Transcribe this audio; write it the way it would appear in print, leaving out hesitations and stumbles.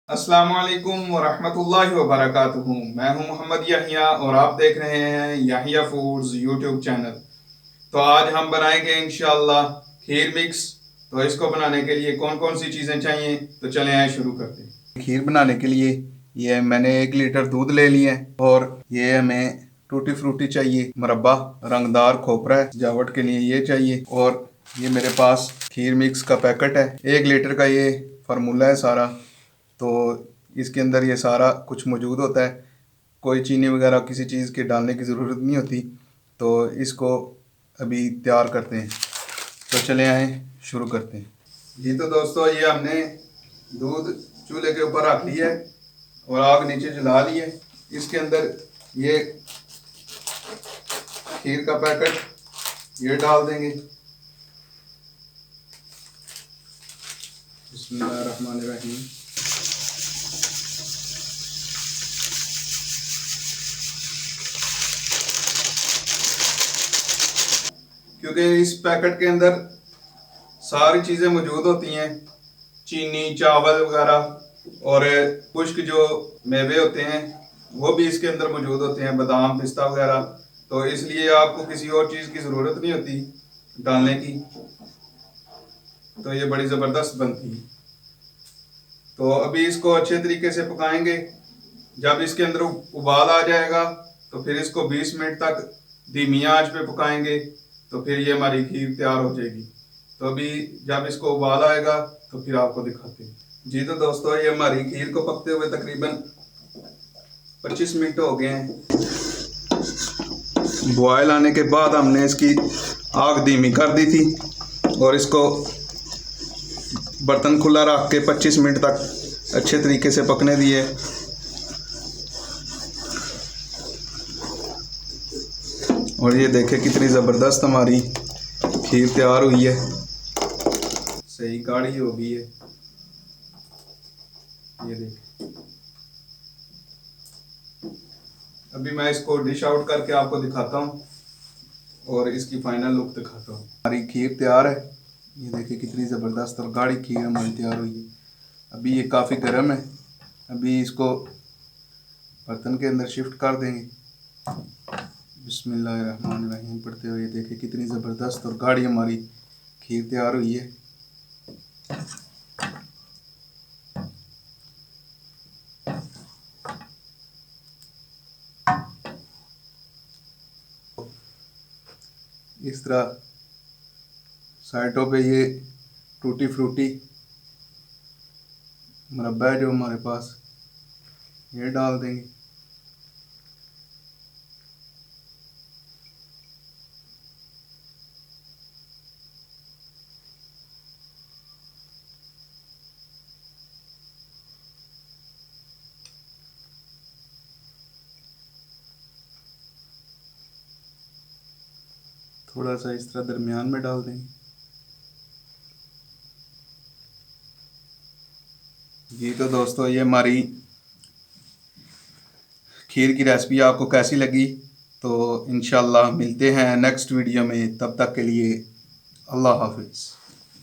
अस्सलामु अलैकुम वरहमतुल्लाहि वबरकातुहू। मैं हूं मोहम्मद याहिया और आप देख रहे हैं याहिया फूड्स यूट्यूब चैनल। तो आज हम बनाएंगे इंशाअल्लाह खीर मिक्स। तो इसको बनाने के लिए कौन कौन सी चीज़ें चाहिए, तो चलें आए शुरू करते हैं। खीर बनाने के लिए ये मैंने 1 लीटर दूध ले लिया है और ये हमें टूटी फ्रूटी चाहिए, मुरब्बा, रंगदार खोपरा है, सजावट के लिए ये चाहिए, और ये मेरे पास खीर मिक्स का पैकेट है। 1 लीटर का ये फार्मूला है सारा। तो इसके अंदर ये सारा कुछ मौजूद होता है, कोई चीनी वगैरह किसी चीज़ के डालने की ज़रूरत नहीं होती। तो इसको अभी तैयार करते हैं, तो चले आए शुरू करते हैं। जी तो दोस्तों, ये हमने दूध चूल्हे के ऊपर रख लिया है और आग नीचे जला ली है। इसके अंदर ये खीर का पैकेट ये डाल देंगे। बिस्मिल्लाहिर्रहमानिर्रहीम। क्योंकि इस पैकेट के अंदर सारी चीज़ें मौजूद होती हैं, चीनी, चावल वगैरह, और खुश्क जो मेवे होते हैं वो भी इसके अंदर मौजूद होते हैं, बादाम, पिस्ता वगैरह। तो इसलिए आपको किसी और चीज़ की ज़रूरत नहीं होती डालने की। तो ये बड़ी ज़बरदस्त बनती है। तो अभी इसको अच्छे तरीके से पकाएंगे। जब इसके अंदर उबाल आ जाएगा तो फिर इसको 20 मिनट तक धीमी आंच पे पकाएंगे। तो फिर ये हमारी खीर तैयार हो जाएगी। तो अभी जब इसको उबाल आएगा तो फिर आपको दिखाते हैं। जी तो दोस्तों, ये हमारी खीर को पकते हुए तकरीबन 25 मिनट हो गए हैं। बॉयल आने के बाद हमने इसकी आग धीमी कर दी थी और इसको बर्तन खुला रख के 25 मिनट तक अच्छे तरीके से पकने दिए। और ये देखें कितनी ज़बरदस्त हमारी खीर तैयार हुई है, सही गाढ़ी हो गई है। ये देखें। अभी मैं इसको डिश आउट करके आपको दिखाता हूँ और इसकी फाइनल लुक दिखाता हूँ। हमारी खीर तैयार है। ये देखिए कितनी ज़बरदस्त और गाढ़ी खीर हमारी तैयार हुई है। अभी ये काफ़ी गर्म है। अभी इसको बर्तन के अंदर शिफ्ट कर देंगे। बिस्मिल्लाहिर्रहमानिर्रहीम पढ़ते हुए देखिए कितनी ज़बरदस्त और गाढ़ी हमारी खीर तैयार हुई है। इस तरह साइडों पे ये टूटी फ्रूटी मुरब्बा है जो हमारे पास, ये डाल देंगे। थोड़ा सा इस तरह दरमियान में डाल देंगे। जी तो दोस्तों, ये हमारी खीर की रेसिपी आपको कैसी लगी? तो इंशाल्लाह मिलते हैं नेक्स्ट वीडियो में। तब तक के लिए अल्लाह हाफिज़।